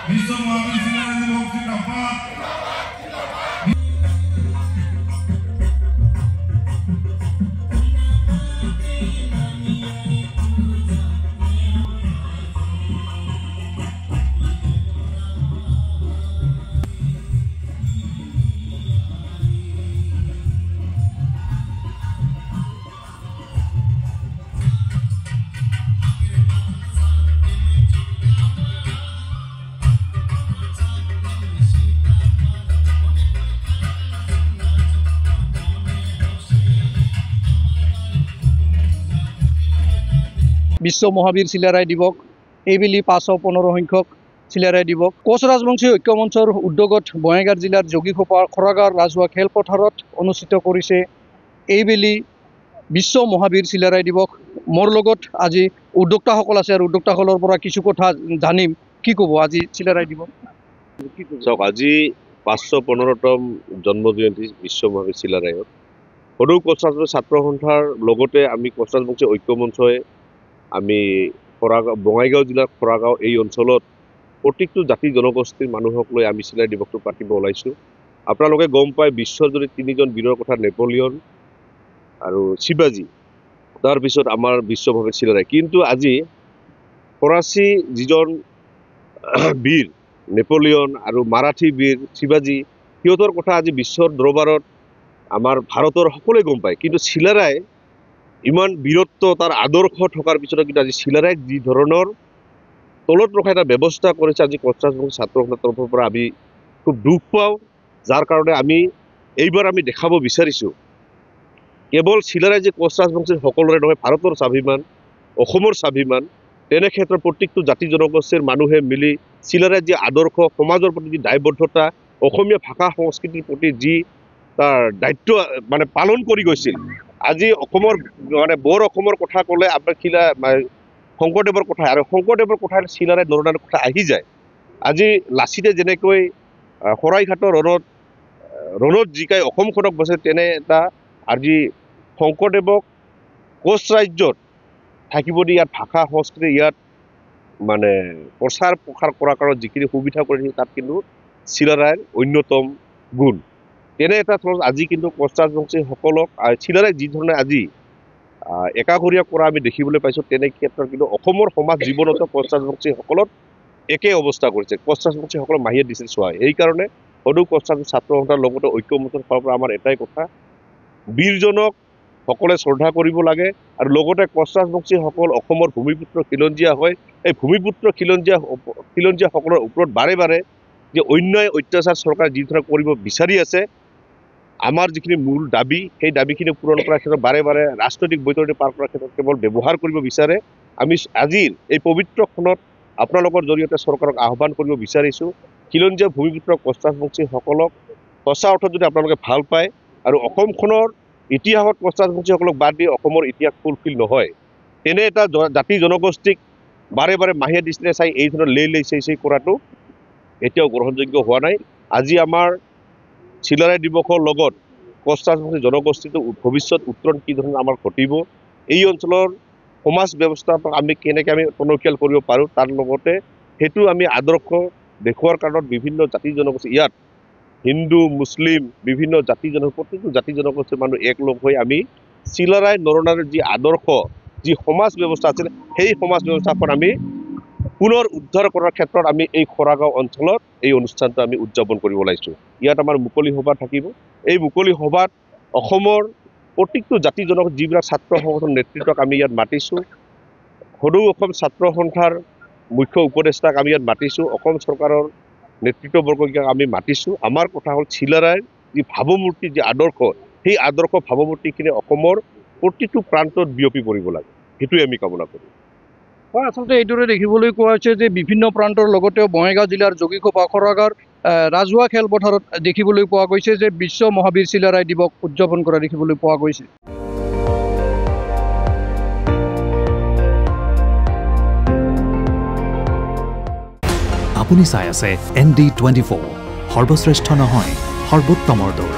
বিশ্ব মহাবীৰ শিলাৰায় দিবস জিন্দাবাদ। বিশ্ব মহাবীৰ শিলাৰায় দিৱস এইবেলি 515 সংখ্যক শিলাৰায় দিৱস কোচ ৰাজবংশী ঐক্য মঞ্চৰ উদ্যোগত বঙাইগাঁও জিলাৰ যোগীঘোপা খৰাগাঁৱৰ ৰাজহুৱা খেলপথাৰত অনুষ্ঠিত কৰিছে এইবেলি বিশ্ব মহাবীৰ শিলাৰায় দিৱস। মোৰ লগত আজি উদ্যোক্তাসকল আছে আৰু উদ্যোক্তাসকলৰ পৰা কিছু কথা জানিম। কি ক'ব আজি শিলাৰায় দিৱস? চাওক, আজি 515তম জন্ম জয়ন্তী বিশ্ব মহাবীৰ শিলাৰায়ত সদৌ কোচ ৰাজবংশী ছাত্ৰ সন্থাৰ লগতে আমি কোচ ৰাজবংশী ঐক্য মঞ্চই আমি বঙাইগাঁও জিলাৰ খৰাগাঁও এই অঞ্চলত প্ৰত্যেকটো জাতি জনগোষ্ঠীৰ মানুহক লৈ আমি চিলাই দিৱসটো পাতিব ওলাইছোঁ। আপোনালোকে গম পায় বিশ্বৰ যদি 3জন বীৰৰ কথা নেপলিয়ন আৰু শিৱাজী, তাৰপিছত আমাৰ বিশ্ব মহাবীৰ শিলাৰায়। কিন্তু আজি ফৰাচী যিজন বীৰ নেপলিয়ন আৰু মাৰাঠী বীৰ শিৱাজী, সিহঁতৰ কথা আজি বিশ্বৰ দৰবাৰত আমাৰ ভাৰতৰ সকলোৱে গম পায়। কিন্তু শিলাৰায় ইমান বীৰত্ব তাৰ আদৰ্শ থকাৰ পিছতো কিন্তু আজি শিলাৰায়ক যি ধৰণৰ তলত ৰখা এটা ব্যৱস্থা কৰিছে আজি কোচ ৰাজবংশী ছাত্ৰ সন্থাৰ তৰফৰ পৰা আমি খুব দুখ পাওঁ। যাৰ কাৰণে আমি এইবাৰ আমি দেখাব বিচাৰিছোঁ কেৱল শিলাৰায় যে কোচ ৰাজবংশীৰ সকলোৰে নহয়, ভাৰতৰ স্বাভিমান, অসমৰ স্বাভিমান, তেনে ক্ষেত্ৰত প্ৰত্যেকটো জাতি জনগোষ্ঠীৰ মানুহে মিলি শিলাৰায়ৰ যি আদৰ্শ, সমাজৰ প্ৰতি যি দায়বদ্ধতা, অসমীয়া ভাষা সংস্কৃতিৰ প্ৰতি যি তাৰ দায়িত্ব মানে পালন কৰি গৈছিল। আজি অসমৰ মানে বৰ অসমৰ কথা ক'লে আপোনাৰ শংকৰদেৱৰ কথা, আৰু শংকৰদেৱৰ কথা শিলাৰায় নৰনাৰায়ণৰ কথা আহি যায়। আজি লাচিতে যেনেকৈ শৰাইঘাটৰ ৰণত জিকাই অসমখনক বচাই, তেনে এটা আজি শংকৰদেৱক কোচ ৰাজ্যত থাকিব দি ইয়াত ভাষা সংস্কৃতি ইয়াত মানে প্ৰচাৰ প্ৰসাৰ কৰাৰ কাৰণে যিখিনি সুবিধা কৰিছে তাত কিন্তু শিলাৰায়ৰ অন্যতম গুণ। তেনে এটা থলত আজি কিন্তু কোচ ৰাজবংশীসকলক শিলাৰায় যি ধৰণে আজি একাঘৰীয়া কৰা আমি দেখিবলৈ পাইছোঁ, তেনে ক্ষেত্ৰত কিন্তু অসমৰ সমাজ জীৱনতো কোচ ৰাজবংশীসকলক একে অৱস্থা কৰিছে। কোচ ৰাজবংশীসকলক মাহিয়ে দিছিল চোৱা। এইকাৰণে সদৌ কোচ ৰাজবংশী ছাত্ৰ সন্থাৰ লগতে ঐক্য মঞ্চৰ ফালৰ পৰা আমাৰ এটাই কথা, বীৰজনক সকলোৱে শ্ৰদ্ধা কৰিব লাগে আৰু লগতে কোচ ৰাজবংশীসকল অসমৰ ভূমিপুত্ৰ খিলঞ্জীয়া হয়। এই ভূমিপুত্ৰ খিলঞ্জীয়াসকলৰ ওপৰত বাৰে বাৰে যে অন্যায় অত্যাচাৰ চৰকাৰে যি ধৰণে কৰিব বিচাৰি আছে, আমাৰ যিখিনি মূল দাবী সেই দাবীখিনি পূৰণ কৰাৰ ক্ষেত্ৰত বাৰে বাৰে ৰাজনৈতিক বৈতৰণি পাৰ কৰাৰ ক্ষেত্ৰত কেৱল ব্যৱহাৰ কৰিব বিচাৰে। আমি আজিৰ এই পবিত্ৰ ক্ষণত আপোনালোকৰ জৰিয়তে চৰকাৰক আহ্বান কৰিব বিচাৰিছোঁ, খিলঞ্জীয়া ভূমিপুত্ৰ কোচ ৰাজবংশীসকলক সঁচা অৰ্থত যদি আপোনালোকে ভাল পায় আৰু অসমখনৰ ইতিহাসত কোচ ৰাজবংশীসকলক বাদ দি অসমৰ ইতিহাস ফুলফিল নহয়, তেনে এটা জাতি জনগোষ্ঠীক বাৰে বাৰে মাহিয়া দৃষ্টিৰে চাই এই ধৰণৰ লেই চেই কৰাটো এতিয়াও গ্ৰহণযোগ্য হোৱা নাই। আজি আমাৰ শিলাৰায় দিৱসৰ লগত কোচ ৰাজবংশী জনগোষ্ঠীটো ভৱিষ্যত উত্তৰণ কি ধৰণে আমাৰ ঘটিব, এই অঞ্চলৰ সমাজ ব্যৱস্থাক আমি কেনেকৈ আমি টনকিয়াল কৰিব পাৰোঁ, তাৰ লগতে সেইটো আমি আদৰ্শ দেখুওৱাৰ কাৰণত বিভিন্ন জাতি জনগোষ্ঠী ইয়াত হিন্দু মুছলিম বিভিন্ন প্ৰত্যেকটো জাতি জনগোষ্ঠীৰ মানুহ একলগ হৈ আমি শিলাৰায় নৰনাৰায়ণৰ যি আদৰ্শ, যি সমাজ ব্যৱস্থা আছিল, সেই সমাজ ব্যৱস্থাখন আমি পুনৰ উদ্ধাৰ কৰাৰ ক্ষেত্ৰত আমি এই খৰাগাঁও অঞ্চলত এই অনুষ্ঠানটো আমি উদযাপন কৰিব ওলাইছোঁ। ইয়াত আমাৰ মুকলি সভা থাকিব। এই মুকলি সভাত অসমৰ প্ৰত্যেকটো জাতি জনগোষ্ঠী যিবিলাক ছাত্ৰ সংগঠন নেতৃত্বক আমি ইয়াত মাতিছোঁ, সদৌ অসম ছাত্ৰ সন্থাৰ মুখ্য উপদেষ্টাক আমি ইয়াত মাতিছোঁ, অসম চৰকাৰৰ নেতৃত্ববৰ্গক আমি মাতিছোঁ। আমাৰ কথা হ'ল শিলাৰায়ৰ যি ভাৱমূৰ্তি, যি আদৰ্শ, সেই আদৰ্শ ভাৱমূৰ্তিখিনি অসমৰ প্ৰতিটো প্ৰান্তত বিয়পি পৰিব লাগে, সেইটোৱে আমি কামনা কৰোঁ। হয়, আচলতে এইদৰে দেখিবলৈ পোৱা হৈছে যে বিভিন্ন প্ৰান্তৰ লগতেও বঙাইগাঁও জিলাৰ যোগীঘোপা খৰাগাঁৱৰ ৰাজহুৱা খেলপথাৰত দেখিবলৈ পোৱা গৈছে যে বিশ্ব মহাবীৰ শিলাৰায় দিৱস উদযাপন কৰা দেখিবলৈ পোৱা গৈছে। আপুনি চাই আছে ND24, সৰ্বশ্ৰেষ্ঠ নহয় সৰ্বোত্তমৰ দৌৰ।